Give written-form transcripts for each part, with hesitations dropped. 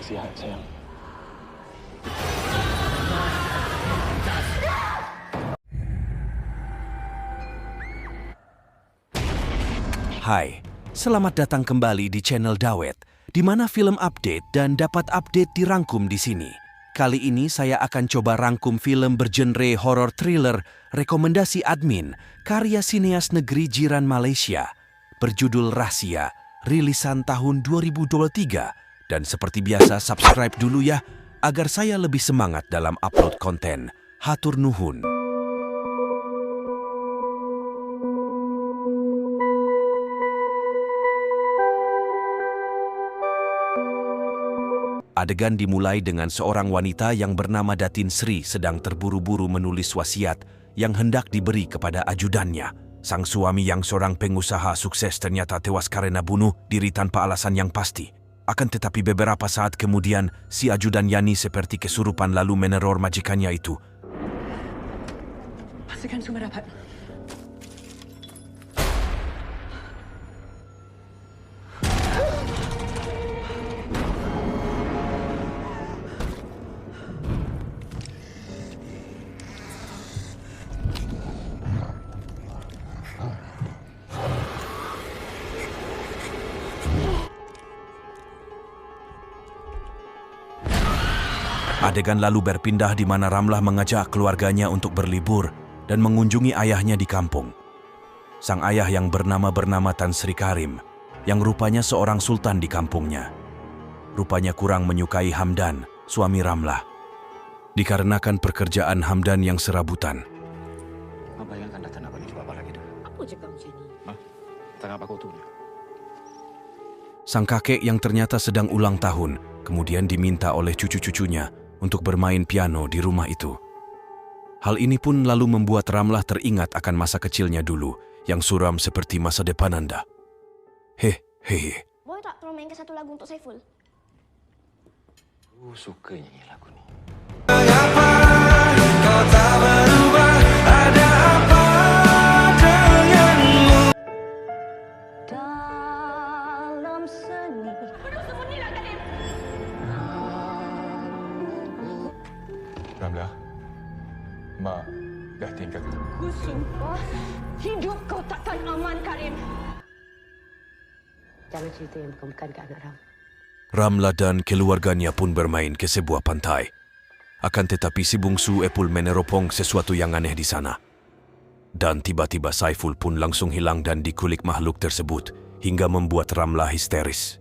Makasih ya, sayang. Hai, selamat datang kembali di channel Dawet, di mana film update dan dapat update dirangkum di sini. Kali ini saya akan coba rangkum film bergenre horror thriller rekomendasi admin karya sineas negeri jiran Malaysia berjudul Rahsia, rilisan tahun 2023. Dan seperti biasa subscribe dulu ya agar saya lebih semangat dalam upload konten. Hatur nuhun. Adegan dimulai dengan seorang wanita yang bernama Datin Sri sedang terburu-buru menulis wasiat yang hendak diberi kepada ajudannya. Sang suami yang seorang pengusaha sukses ternyata tewas karena bunuh diri tanpa alasan yang pasti. Akan tetapi beberapa saat kemudian, si ajudan Yani seperti kesurupan lalu meneror majikannya itu. Pastikan semua dapat. Adegan lalu berpindah di mana Ramlah mengajak keluarganya untuk berlibur dan mengunjungi ayahnya di kampung. Sang ayah yang bernama Tan Sri Karim, yang rupanya seorang sultan di kampungnya. Rupanya kurang menyukai Hamdan, suami Ramlah. Dikarenakan pekerjaan Hamdan yang serabutan. Bayangkan datang apa ni bapa lagi dah. Apa cakap macam ni? Tengah apa tu? Sang kakek yang ternyata sedang ulang tahun, kemudian diminta oleh cucu-cucunya untuk bermain piano di rumah itu. Hal ini pun lalu membuat Ramlah teringat akan masa kecilnya dulu, yang suram seperti masa depan Anda. Hehehe. Boleh tak tolong mainkan satu lagu untuk Saiful? Aku suka nyanyi lagu ni. Dalam seni. Ramlah, Mak dah tinggal. Ku sumpah, hidup kau takkan aman, Karim. Jangan cerita yang bukan-bukan ke anak Ram. Ramlah dan keluarganya pun bermain ke sebuah pantai. Akan tetapi si bungsu Epul meneropong sesuatu yang aneh di sana. Dan tiba-tiba Saiful pun langsung hilang dan dikulik makhluk tersebut hingga membuat Ramlah histeris.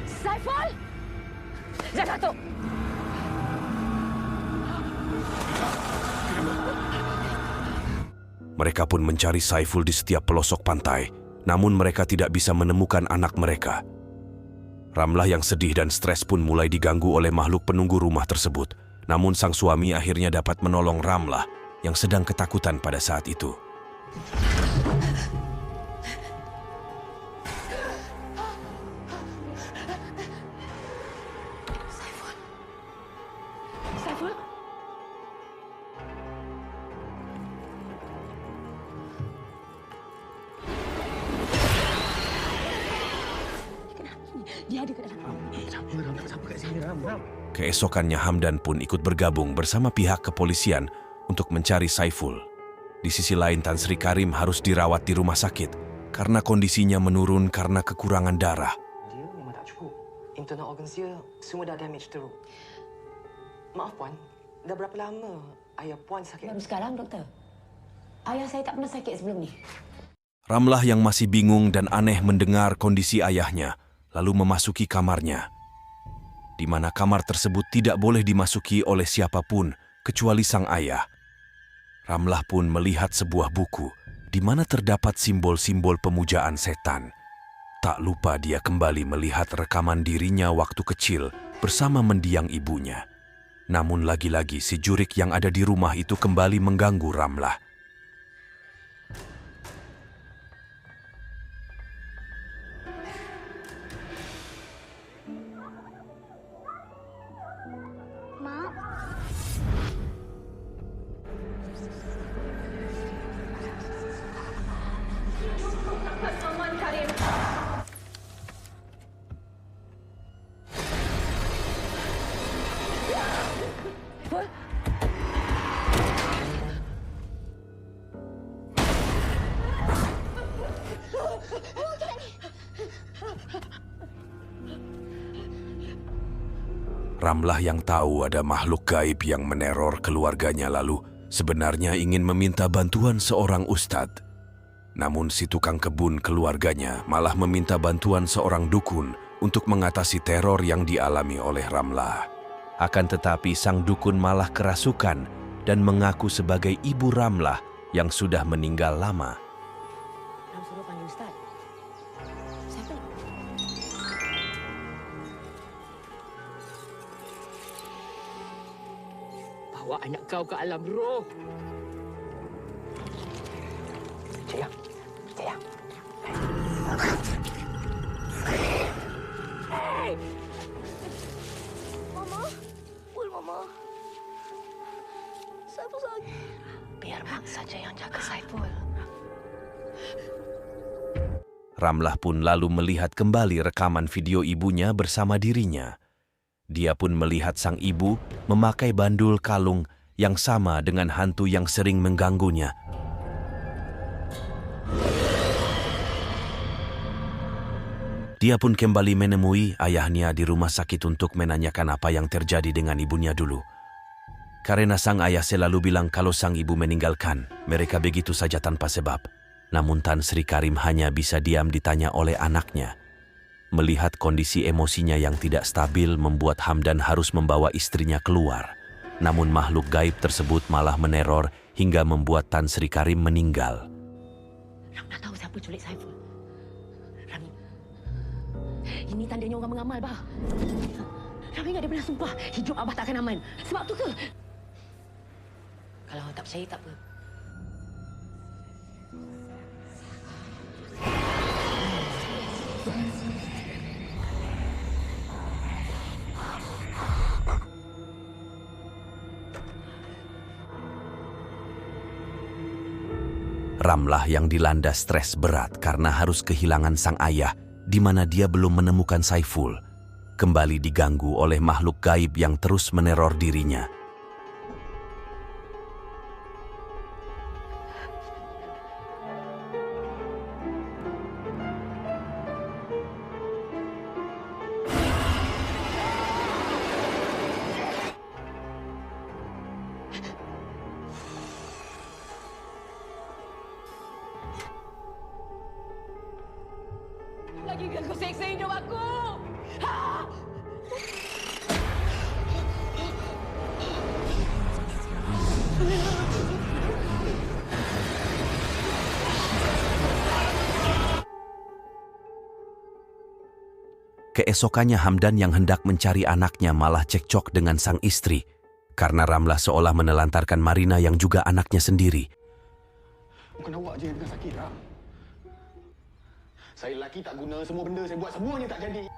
Saiful! Jangan tu! Mereka pun mencari Saiful di setiap pelosok pantai, namun mereka tidak bisa menemukan anak mereka. Ramlah yang sedih dan stres pun mulai diganggu oleh makhluk penunggu rumah tersebut. Namun sang suami akhirnya dapat menolong Ramlah yang sedang ketakutan pada saat itu. Saiful? Kenapa ni? Dia ada kat dalam. Siapa kat sini, Ram? Keesokannya Hamdan pun ikut bergabung bersama pihak kepolisian untuk mencari Saiful. Di sisi lain Tan Sri Karim harus dirawat di rumah sakit karena kondisinya menurun karena kekurangan darah. Dia memang tak cukup. Internal organs dia semua dah damage teruk. Maaf Puan, dah berapa lama ayah Puan sakit? Baru sekarang, doktor. Ayah saya tak pernah sakit sebelum ni. Ramlah yang masih bingung dan aneh mendengar kondisi ayahnya, lalu memasuki kamarnya. Di mana kamar tersebut tidak boleh dimasuki oleh siapapun kecuali sang ayah. Ramlah pun melihat sebuah buku di mana terdapat simbol-simbol pemujaan setan. Tak lupa dia kembali melihat rekaman dirinya waktu kecil bersama mendiang ibunya. Namun lagi-lagi si jurik yang ada di rumah itu kembali mengganggu Ramlah. Ramlah yang tahu ada makhluk gaib yang meneror keluarganya lalu sebenarnya ingin meminta bantuan seorang ustadz. Namun si tukang kebun keluarganya malah meminta bantuan seorang dukun untuk mengatasi teror yang dialami oleh Ramlah. Akan tetapi sang dukun malah kerasukan dan mengaku sebagai ibu Ramlah yang sudah meninggal lama. Ram suruh panggil Ustaz. Siapa? Bawa anak kau ke alam roh. Cik Yang. Cik Yang. Mama. Pul, Mama. Saiful sakit. Biar Mak saja yang jaga Saiful. Ramlah pun lalu melihat kembali rekaman video ibunya bersama dirinya. Dia pun melihat sang ibu memakai bandul kalung yang sama dengan hantu yang sering mengganggunya. Dia pun kembali menemui ayahnya di rumah sakit untuk menanyakan apa yang terjadi dengan ibunya dulu. Karena sang ayah selalu bilang kalau sang ibu meninggalkan mereka begitu saja tanpa sebab. Namun Tan Sri Karim hanya bisa diam ditanya oleh anaknya. Melihat kondisi emosinya yang tidak stabil membuat Hamdan harus membawa istrinya keluar. Namun makhluk gaib tersebut malah meneror hingga membuat Tan Sri Karim meninggal. Ram dah tahu siapa culik Saiful. Ram, ini tandanya orang mengamal, bah. Ram ingat dia pernah sumpah hidup Abah takkan aman. Sebab tu ke? Kalau awak tak percaya, tak apa. Ramlah yang dilanda stres berat karena harus kehilangan sang ayah di mana dia belum menemukan Saiful. Kembali diganggu oleh makhluk gaib yang terus meneror dirinya. Lagi kan kau seksa hidup aku? Ha! Keesokannya Hamdan yang hendak mencari anaknya malah cekcok dengan sang istri. Karena Ramlah seolah menelantarkan Marina yang juga anaknya sendiri. Bukan awak je yang kena sakit, Ram. Saya lelaki tak guna semua benda. Saya buat semuanya tak jadi.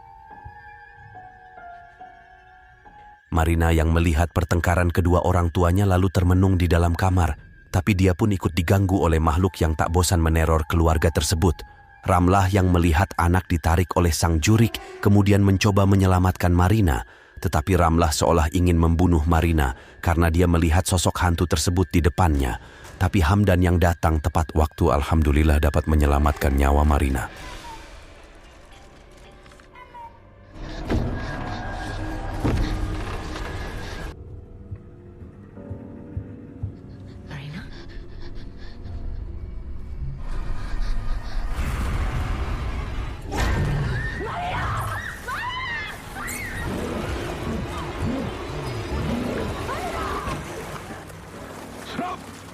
Marina yang melihat pertengkaran kedua orang tuanya lalu termenung di dalam kamar. Tapi dia pun ikut diganggu oleh makhluk yang tak bosan meneror keluarga tersebut. Ramlah yang melihat anak ditarik oleh sang jurik kemudian mencoba menyelamatkan Marina. Tetapi Ramlah seolah ingin membunuh Marina karena dia melihat sosok hantu tersebut di depannya. Tapi Hamdan yang datang tepat waktu alhamdulillah dapat menyelamatkan nyawa Marina. Marina?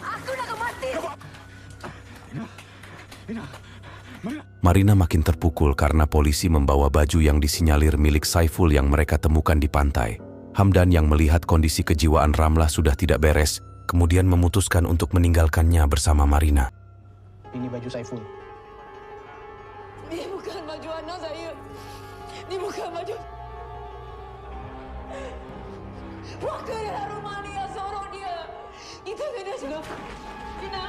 Aku nak mati! Marina makin terpukul karena polisi membawa baju yang disinyalir milik Saiful yang mereka temukan di pantai. Hamdan yang melihat kondisi kejiwaan Ramlah sudah tidak beres, kemudian memutuskan untuk meninggalkannya bersama Marina. Ini baju Saiful. Ini bukan baju anak saya. Ini bukan baju... Waka dalam rumah ni yang sorok dia. Kita kena sudah... Ina.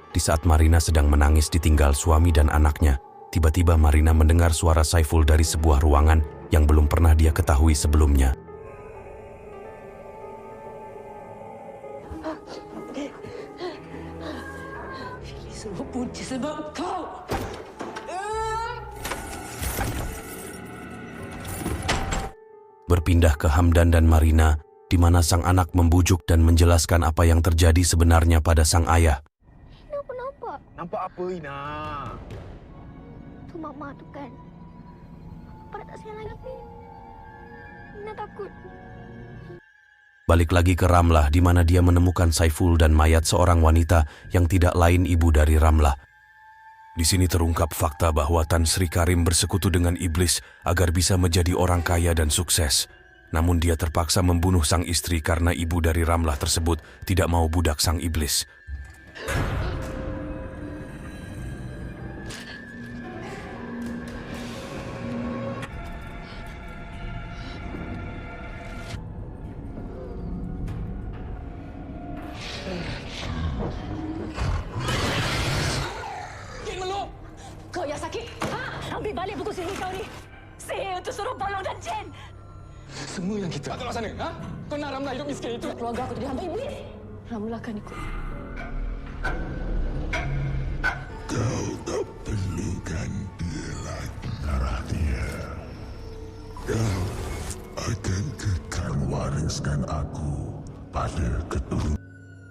Di saat Marina sedang menangis ditinggal suami dan anaknya, tiba-tiba Marina mendengar suara Saiful dari sebuah ruangan yang belum pernah dia ketahui sebelumnya. Ini semua punca sebab kau. Berpindah ke Hamdan dan Marina, di mana sang anak membujuk dan menjelaskan apa yang terjadi sebenarnya pada sang ayah. Kenapa nampak? Nampak apa, Ina? Tu Mama tu kan. Apa tak sayang lagi? Ina takut. Balik lagi ke Ramlah, di mana dia menemukan Saiful dan mayat seorang wanita yang tidak lain ibu dari Ramlah. Di sini terungkap fakta bahwa Tan Sri Karim bersekutu dengan iblis agar bisa menjadi orang kaya dan sukses. Namun dia terpaksa membunuh sang istri karena ibu dari Ramlah tersebut tidak mau budak sang iblis. Kau yang sakit? Ha? Ambil balik buku sihir kau ni. Sihir untuk suruh bolong dan jin. Semua yang kita... Patutlah sana, ha? Kau nak Ramlah hidup miskin itu? Keluarga aku jadi hamba iblis. Ramlah akan ikut. Kau tak perlukan dia lagi, Naratia. Kau akan kekal wariskan aku pada keturunan.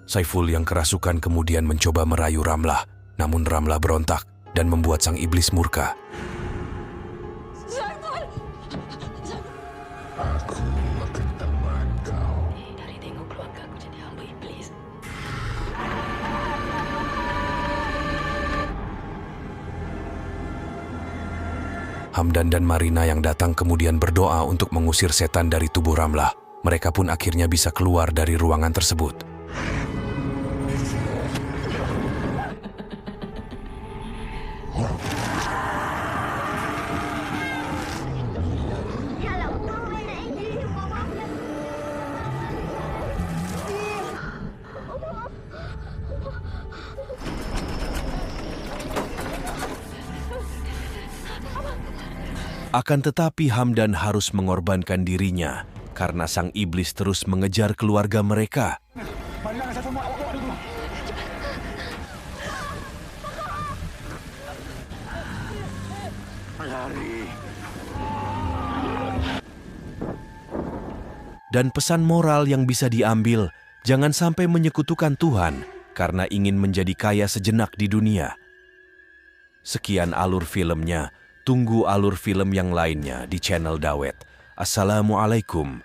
Saiful yang kerasukan kemudian mencoba merayu Ramlah, namun Ramlah berontak dan membuat sang iblis murka. Saiful! Aku akan teman kau. Dari tengok keluarga aku jadi hamba iblis. Hamdan dan Marina yang datang kemudian berdoa untuk mengusir setan dari tubuh Ramlah. Mereka pun akhirnya bisa keluar dari ruangan tersebut. Kalau kau nak ini, Mama. Akan tetapi Hamdan harus mengorbankan dirinya karena sang iblis terus mengejar keluarga mereka. Marina dengan Saiful, awak bawa dulu. Lari. Dan pesan moral yang bisa diambil, jangan sampai menyekutukan Tuhan karena ingin menjadi kaya sejenak di dunia. Sekian alur filmnya, tunggu alur film yang lainnya di channel Dawet. Assalamualaikum